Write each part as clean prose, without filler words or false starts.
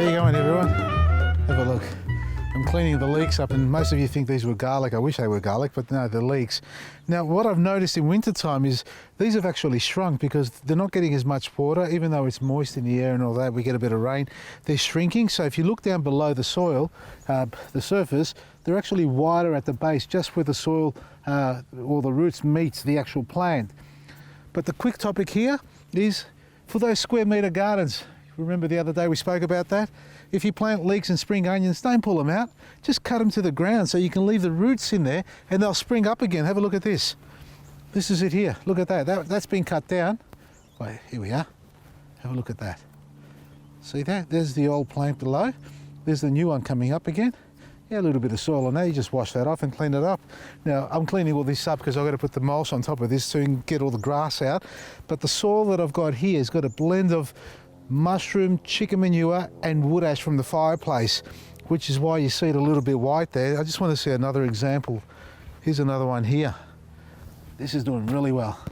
How you going, everyone? Have a look. I'm cleaning the leeks up, and most of you think these were garlic. I wish they were garlic, but no, they're leeks. Now, what I've noticed in wintertime is these have actually shrunk because they're not getting as much water, even though it's moist in the air and all that, we get a bit of rain. They're shrinking, so if you look down below the soil, the surface, they're actually wider at the base, just where the soil or the roots meets the actual plant. But the quick topic here is for those square metre gardens. Remember the other day we spoke about that? If you plant leeks and spring onions, don't pull them out. Just cut them to the ground so you can leave the roots in there and they'll spring up again. Have a look at this. This is it here. Look at that. That's been cut down. Wait, here we are. Have a look at that. See that? There's the old plant below. There's the new one coming up again. Yeah, a little bit of soil on there. You just wash that off and clean it up. Now, I'm cleaning all this up because I've got to put the mulch on top of this to get all the grass out. But the soil that I've got here has got a blend of mushroom, chicken manure and wood ash from the fireplace, which is why you see it a little bit white there. I just want to see another example. Here's another one here. This is doing really well.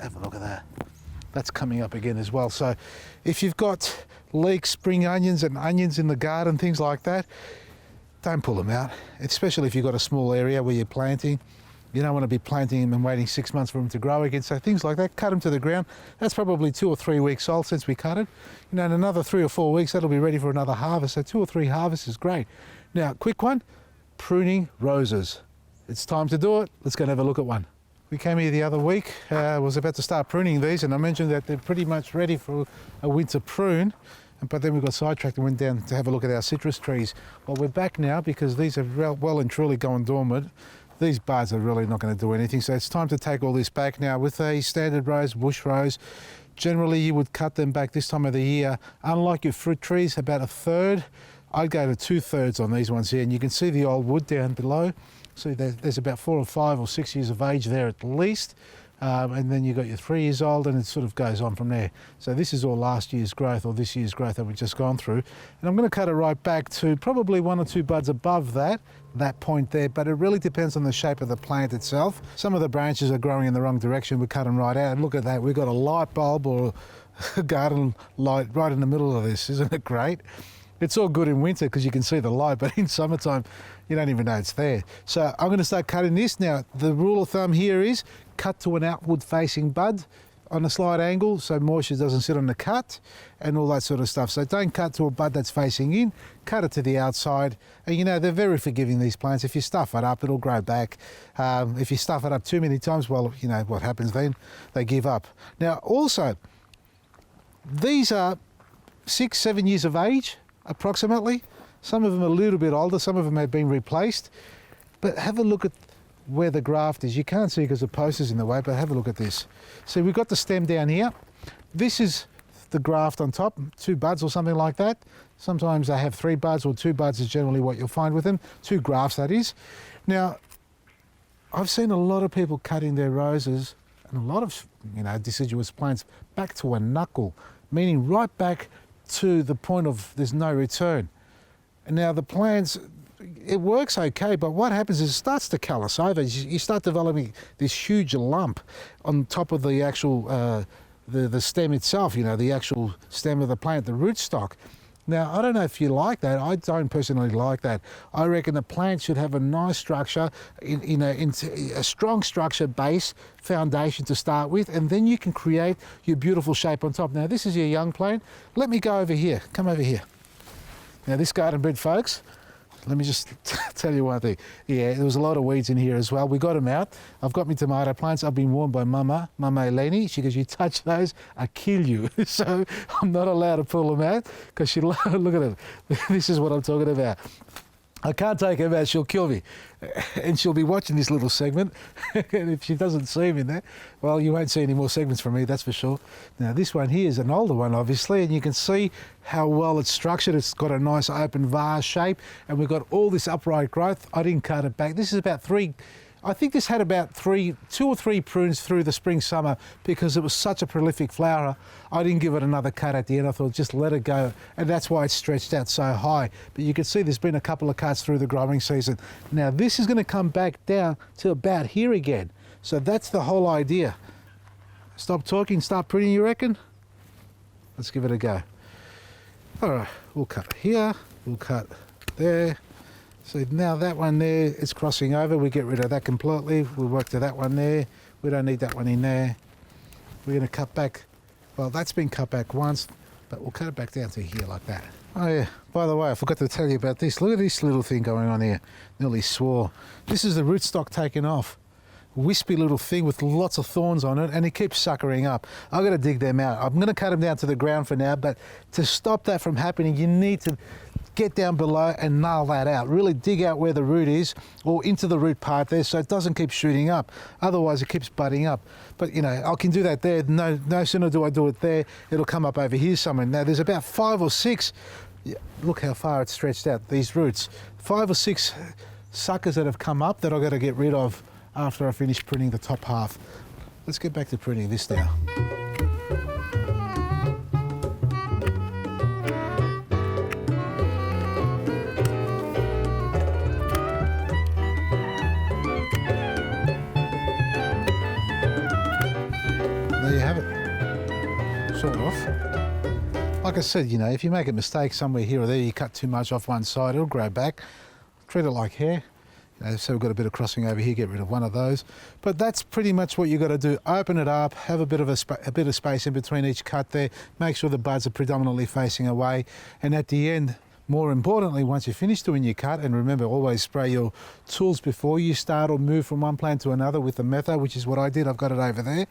Have a look at that. That's coming up again as well. So if you've got leeks, spring onions and onions in the garden, things like that, don't pull them out, especially if you've got a small area where you're planting. You don't want to be planting them and waiting 6 months for them to grow again. So things like that, cut them to the ground. That's probably 2 or 3 weeks old since we cut it. You know, in another 3 or 4 weeks, that'll be ready for another harvest. So 2 or 3 harvests is great. Now, quick one, pruning roses. It's time to do it. Let's go and have a look at one. We came here the other week, was about to start pruning these, and I mentioned that they're pretty much ready for a winter prune. But then we got sidetracked and went down to have a look at our citrus trees. Well, we're back now because these have well and truly gone dormant. These buds are really not going to do anything, so it's time to take all this back. Now, with a standard rose, bush rose, generally you would cut them back this time of the year. Unlike your fruit trees, about a third. I'd go to 2/3 on these ones here, and you can see the old wood down below. So there's about 4 or 5 or 6 years of age there at least. And then you've got your 3 years old, and it sort of goes on from there. So this is all last year's growth or this year's growth that we've just gone through. And I'm going to cut it right back to probably 1 or 2 buds above that point there, but it really depends on the shape of the plant itself. Some of the branches are growing in the wrong direction, we cut them right out. And look at that, we've got a light bulb or a garden light right in the middle of this. Isn't it great? It's all good in winter because you can see the light, but in summertime, you don't even know it's there. So I'm going to start cutting this. Now, the rule of thumb here is cut to an outward facing bud on a slight angle so moisture doesn't sit on the cut and all that sort of stuff. So don't cut to a bud that's facing in, cut it to the outside. And you know, they're very forgiving, these plants. If you stuff it up, it'll grow back. If you stuff it up too many times, well, you know what happens then? They give up. Now, also, these are 6, 7 years of age, approximately. Some of them are a little bit older, some of them have been replaced. But have a look at where the graft is. You can't see because the post is in the way, but have a look at this. See, we've got the stem down here. This is the graft on top, 2 buds or something like that. Sometimes they have 3 buds, or 2 buds is generally what you'll find with them. 2 grafts, that is. Now, I've seen a lot of people cutting their roses and a lot of, you know, deciduous plants back to a knuckle, meaning right back to the point of there's no return. And now the plants, it works okay, but what happens is it starts to callus over. You start developing this huge lump on top of the actual, the stem itself, you know, the actual stem of the plant, the rootstock. Now, I don't know if you like that. I don't personally like that. I reckon the plant should have a nice structure, in a strong structure base, foundation to start with, and then you can create your beautiful shape on top. Now, this is your young plant. Let me go over here. Come over here. Now, this garden bed, folks, let me just tell you one thing. Yeah, there was a lot of weeds in here as well. We got them out. I've got my tomato plants. I've been warned by Mama Eleni. She goes, you touch those, I kill you. So I'm not allowed to pull them out because she, look at it. This is what I'm talking about. I can't take her out, she'll kill me. And she'll be watching this little segment. And if she doesn't see him in there, well, you won't see any more segments from me, that's for sure. Now, this one here is an older one, obviously, and you can see how well it's structured. It's got a nice open vase shape, and we've got all this upright growth. I didn't cut it back. This is about 3, I think this had about 2 or 3 prunes through the spring, summer, because it was such a prolific flower. I didn't give it another cut at the end. I thought just let it go, and that's why it's stretched out so high. But you can see there's been a couple of cuts through the growing season. Now this is going to come back down to about here again. So that's the whole idea. Stop talking, start pruning, you reckon? Let's give it a go. All right, we'll cut here, we'll cut there. So now that one there is crossing over, we get rid of that completely. We'll work to that one there. We don't need that one in there. We're going to cut back, well, that's been cut back once, but we'll cut it back down to here like that. Oh yeah, by the way, I forgot to tell you about this. Look at this little thing going on here. Nearly swore. This is the rootstock taken off. Wispy little thing with lots of thorns on it, and it keeps suckering up. I've got to dig them out. I'm going to cut them down to the ground for now, but to stop that from happening, you need to get down below and nail that out. Really dig out where the root is, or into the root part there, so it doesn't keep shooting up. Otherwise it keeps budding up. But you know, I can do that there. No sooner do I do it there, it'll come up over here somewhere. Now there's about 5 or 6, look how far it's stretched out, these roots. 5 or 6 suckers that have come up that I've got to get rid of after I finish pruning the top half. Let's get back to pruning this now. There you have it, sort of. Like I said, you know, if you make a mistake somewhere here or there, you cut too much off one side, it'll grow back. Treat it like hair. You know, so we've got a bit of crossing over here, get rid of one of those. But that's pretty much what you've got to do. Open it up, have a bit of space in between each cut there, make sure the buds are predominantly facing away. And at the end, more importantly, once you finish doing your cut, and remember, always spray your tools before you start or move from one plant to another with the metho, which is what I did. I've got it over there.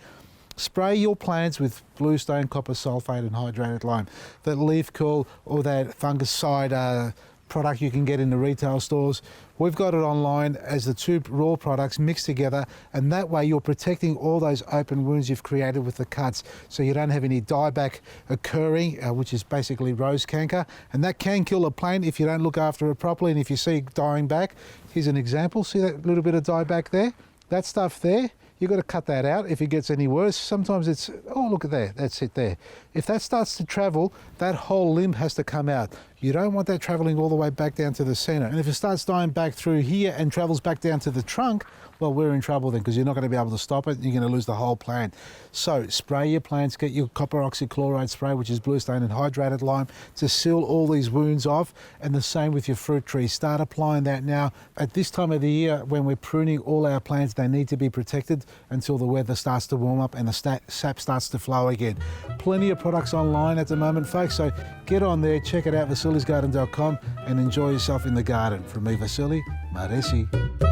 Spray your plants with bluestone, copper sulfate and hydrated lime. That leaf curl or that fungicide product you can get in the retail stores. We've got it online as the 2 raw products mixed together, and that way you're protecting all those open wounds you've created with the cuts, so you don't have any dieback occurring, which is basically rose canker, and that can kill a plant if you don't look after it properly. And if you see it dying back, here's an example. See that little bit of dieback there? That stuff there, you've got to cut that out if it gets any worse. Sometimes it's, oh, look at there, that's it there. If that starts to travel, that whole limb has to come out. You don't want that traveling all the way back down to the center. And if it starts dying back through here and travels back down to the trunk, well, we're in trouble then, because you're not going to be able to stop it. You're going to lose the whole plant. So spray your plants, get your copper oxychloride spray, which is bluestone and hydrated lime, to seal all these wounds off. And the same with your fruit trees. Start applying that now. At this time of the year, when we're pruning all our plants, they need to be protected until the weather starts to warm up and the sap starts to flow again. Plenty of products online at the moment, folks, so get on there, check it out, vasilisgarden.com, and enjoy yourself in the garden. From me, Vasili, Maresi.